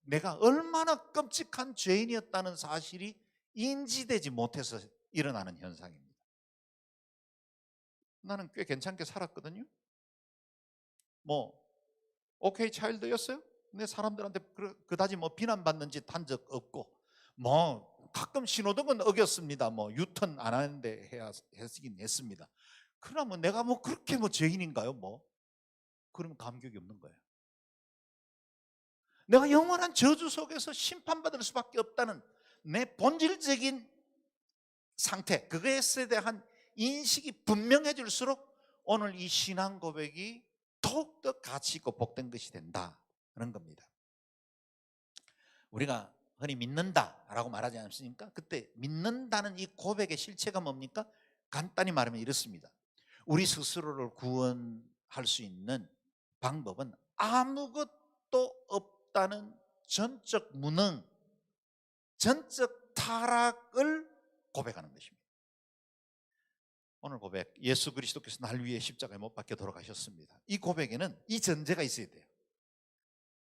내가 얼마나 끔찍한 죄인이었다는 사실이 인지되지 못해서 일어나는 현상입니다. 나는 꽤 괜찮게 살았거든요. 뭐 오케이 차일드였어요. 근데 사람들한테 그다지 뭐 비난받는 짓 한 적 없고, 뭐 가끔 신호등은 어겼습니다. 뭐 유턴 안 하는데 했긴 했습니다. 그러나 뭐 내가 뭐 그렇게 뭐 죄인인가요? 뭐 그러면 감격이 없는 거예요. 내가 영원한 저주 속에서 심판받을 수밖에 없다는 내 본질적인 상태, 그것에 대한 인식이 분명해질수록 오늘 이 신앙 고백이 더욱더 가치 있고 복된 것이 된다는 겁니다. 우리가 흔히 믿는다라고 말하지 않습니까? 그때 믿는다는 이 고백의 실체가 뭡니까? 간단히 말하면 이렇습니다. 우리 스스로를 구원할 수 있는 방법은 아무것도 없다는 전적 무능, 전적 타락을 고백하는 것입니다. 오늘 고백, 예수 그리스도께서 날 위해 십자가에 못 박혀 돌아가셨습니다. 이 고백에는 이 전제가 있어야 돼요.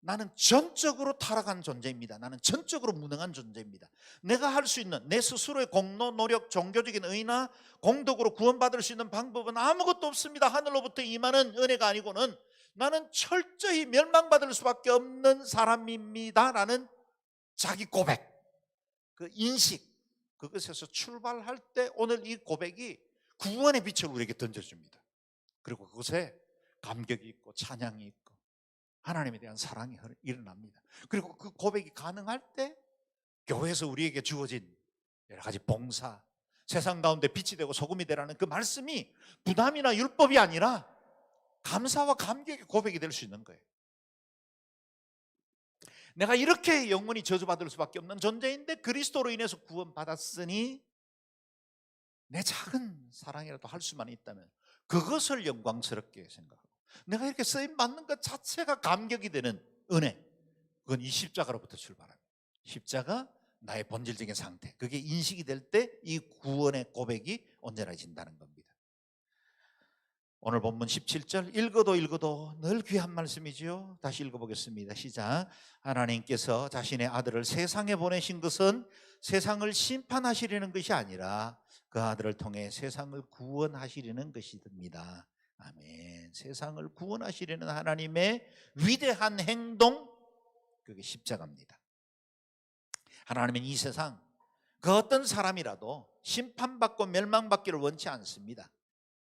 나는 전적으로 타락한 존재입니다. 나는 전적으로 무능한 존재입니다. 내가 할 수 있는 내 스스로의 공로, 노력, 종교적인 의나 공덕으로 구원받을 수 있는 방법은 아무것도 없습니다. 하늘로부터 임하는 은혜가 아니고는 나는 철저히 멸망받을 수밖에 없는 사람입니다 라는 자기 고백, 그 인식, 그것에서 출발할 때 오늘 이 고백이 구원의 빛을 우리에게 던져줍니다. 그리고 그것에 감격이 있고 찬양이 있고 하나님에 대한 사랑이 일어납니다. 그리고 그 고백이 가능할 때 교회에서 우리에게 주어진 여러 가지 봉사, 세상 가운데 빛이 되고 소금이 되라는 그 말씀이 부담이나 율법이 아니라 감사와 감격의 고백이 될 수 있는 거예요. 내가 이렇게 영원히 저주받을 수밖에 없는 존재인데 그리스도로 인해서 구원받았으니 내 작은 사랑이라도 할 수만 있다면 그것을 영광스럽게 생각하고, 내가 이렇게 쓰임 받는 것 자체가 감격이 되는 은혜, 그건 이 십자가로부터 출발합니다. 십자가 나의 본질적인 상태, 그게 인식이 될 때 이 구원의 고백이 온전해진다는 겁니다. 오늘 본문 17절 읽어도 늘 귀한 말씀이지요. 다시 읽어보겠습니다. 시작. 하나님께서 자신의 아들을 세상에 보내신 것은 세상을 심판하시려는 것이 아니라 그 아들을 통해 세상을 구원하시려는 것입니다. 아멘. 세상을 구원하시려는 하나님의 위대한 행동, 그게 십자가입니다. 하나님은 이 세상 그 어떤 사람이라도 심판받고 멸망받기를 원치 않습니다.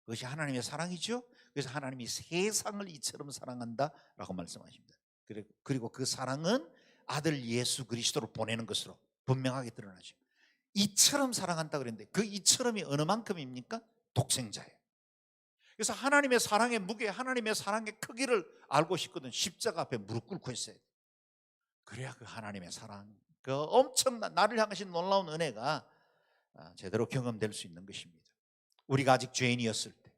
그것이 하나님의 사랑이죠. 그래서 하나님이 세상을 이처럼 사랑한다라고 말씀하십니다. 그리고 그 사랑은 아들 예수 그리스도를 보내는 것으로 분명하게 드러나죠. 이처럼 사랑한다 그랬는데 그 이처럼이 어느 만큼입니까? 독생자예요. 그래서 하나님의 사랑의 무게, 하나님의 사랑의 크기를 알고 싶거든 십자가 앞에 무릎 꿇고 있어야 돼. 그래야 그 하나님의 사랑, 그 엄청난 나를 향하신 놀라운 은혜가 제대로 경험될 수 있는 것입니다. 우리가 아직 죄인이었을 때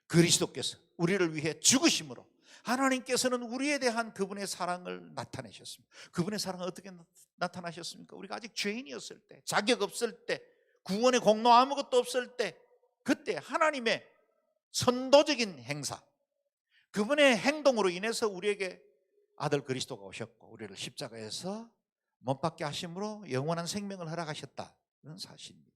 그리스도께서 우리를 위해 죽으심으로 하나님께서는 우리에 대한 그분의 사랑을 나타내셨습니다. 그분의 사랑은 어떻게 나타나셨습니까? 우리가 아직 죄인이었을 때, 자격 없을 때, 구원의 공로 아무것도 없을 때, 그때 하나님의 선도적인 행사, 그분의 행동으로 인해서 우리에게 아들 그리스도가 오셨고 우리를 십자가에서 못 박게 하심으로 영원한 생명을 허락하셨다는 사실입니다.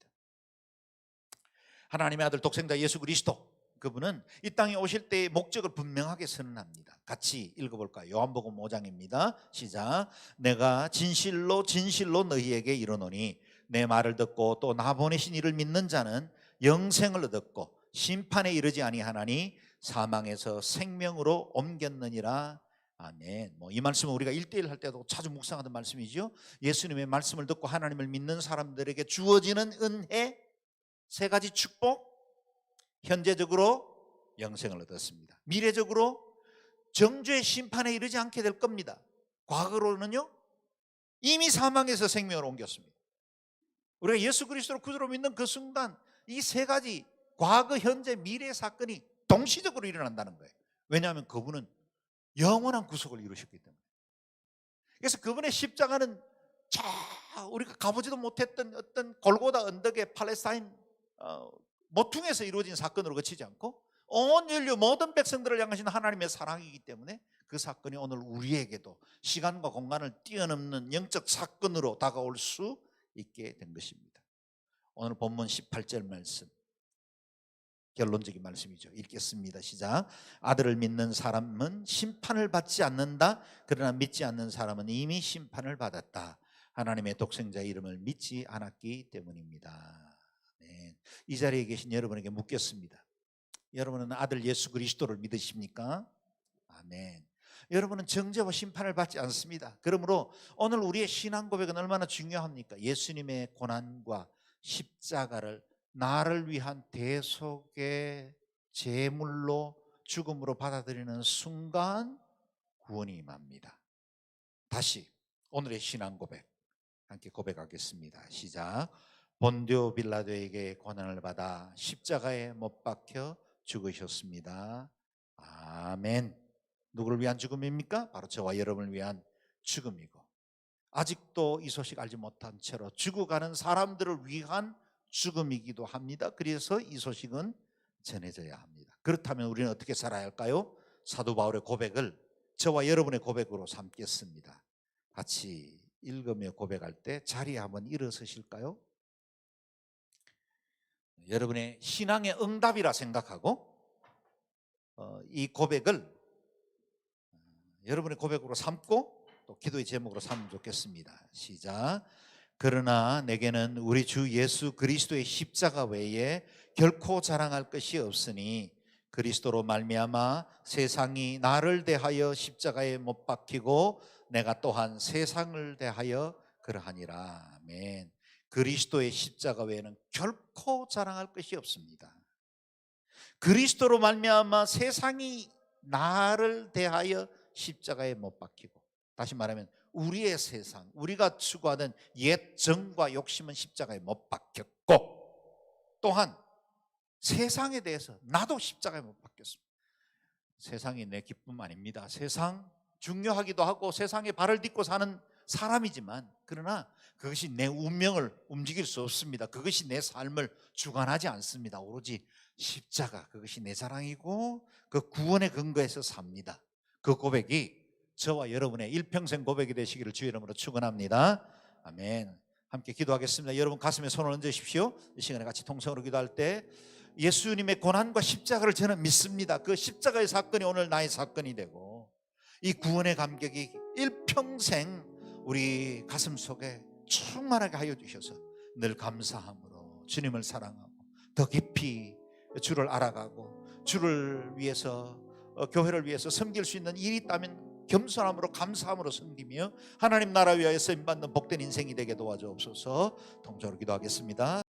하나님의 아들 독생자 예수 그리스도, 그분은 이 땅에 오실 때의 목적을 분명하게 선언합니다. 같이 읽어볼까요? 요한복음 5장입니다. 시작. 내가 진실로 진실로 너희에게 이르노니 내 말을 듣고 또 나 보내신 이를 믿는 자는 영생을 얻었고 심판에 이르지 아니하나니 사망에서 생명으로 옮겼느니라. 아멘. 이 말씀은 우리가 1:1 할 때도 자주 묵상하던 말씀이죠. 예수님의 말씀을 듣고 하나님을 믿는 사람들에게 주어지는 은혜, 세 가지 축복, 현재적으로 영생을 얻었습니다. 미래적으로 정죄의 심판에 이르지 않게 될 겁니다. 과거로는요 이미 사망에서 생명을 옮겼습니다. 우리가 예수 그리스도를 구주로 믿는 그 순간 이 세 가지 과거, 현재, 미래의 사건이 동시적으로 일어난다는 거예요. 왜냐하면 그분은 영원한 구속을 이루셨기 때문에. 그래서 그분의 십자가는 우리가 가보지도 못했던 어떤 골고다 언덕의 팔레스타인 모퉁에서 이루어진 사건으로 그치지 않고 온 인류 모든 백성들을 향하신 하나님의 사랑이기 때문에 그 사건이 오늘 우리에게도 시간과 공간을 뛰어넘는 영적 사건으로 다가올 수 있게 된 것입니다. 오늘 본문 18절 말씀, 결론적인 말씀이죠. 읽겠습니다. 시작. 아들을 믿는 사람은 심판을 받지 않는다. 그러나 믿지 않는 사람은 이미 심판을 받았다. 하나님의 독생자의 이름을 믿지 않았기 때문입니다. 네. 이 자리에 계신 여러분에게 묻겠습니다. 여러분은 아들 예수 그리스도를 믿으십니까? 아멘. 여러분은 정죄와 심판을 받지 않습니다. 그러므로 오늘 우리의 신앙 고백은 얼마나 중요합니까? 예수님의 고난과 십자가를 나를 위한 대속의 제물로 죽음으로 받아들이는 순간 구원이 임합니다. 다시 오늘의 신앙 고백 함께 고백하겠습니다. 시작. 본디오 빌라도에게 고난을 받아 십자가에 못 박혀 죽으셨습니다. 아멘. 누구를 위한 죽음입니까? 바로 저와 여러분을 위한 죽음이고, 아직도 이 소식 알지 못한 채로 죽어가는 사람들을 위한 죽음이기도 합니다. 그래서 이 소식은 전해져야 합니다. 그렇다면 우리는 어떻게 살아야 할까요? 사도 바울의 고백을 저와 여러분의 고백으로 삼겠습니다. 같이 읽으며 고백할 때 자리에 한번 일어서실까요? 여러분의 신앙의 응답이라 생각하고 이 고백을 여러분의 고백으로 삼고 또 기도의 제목으로 삼으면 좋겠습니다. 시작. 그러나 내게는 우리 주 예수 그리스도의 십자가 외에 결코 자랑할 것이 없으니 그리스도로 말미암아 세상이 나를 대하여 십자가에 못 박히고 내가 또한 세상을 대하여 그러하니라. 아멘. 그리스도의 십자가 외에는 결코 자랑할 것이 없습니다. 그리스도로 말미암아 세상이 나를 대하여 십자가에 못 박히고, 다시 말하면 우리의 세상, 우리가 추구하던 옛 정과 욕심은 십자가에 못 박혔고, 또한 세상에 대해서 나도 십자가에 못 박혔습니다. 세상이 내 기쁨 아닙니다. 세상 중요하기도 하고 세상에 발을 딛고 사는 사람이지만, 그러나 그것이 내 운명을 움직일 수 없습니다. 그것이 내 삶을 주관하지 않습니다. 오로지 십자가, 그것이 내 자랑이고 그 구원의 근거에서 삽니다. 그 고백이 저와 여러분의 일평생 고백이 되시기를 주의 이름으로 축원합니다. 아멘. 함께 기도하겠습니다. 여러분 가슴에 손을 얹으십시오. 이 시간에 같이 통성으로 기도할 때 예수님의 고난과 십자가를 저는 믿습니다. 그 십자가의 사건이 오늘 나의 사건이 되고 이 구원의 감격이 일평생 우리 가슴 속에 충만하게 하여 주셔서 늘 감사함으로 주님을 사랑하고 더 깊이 주를 알아가고 주를 위해서 교회를 위해서 섬길 수 있는 일이 있다면 겸손함으로 감사함으로 섬기며 하나님 나라 위하여 쓰임받는 복된 인생이 되게 도와주옵소서. 통성으로 기도하겠습니다.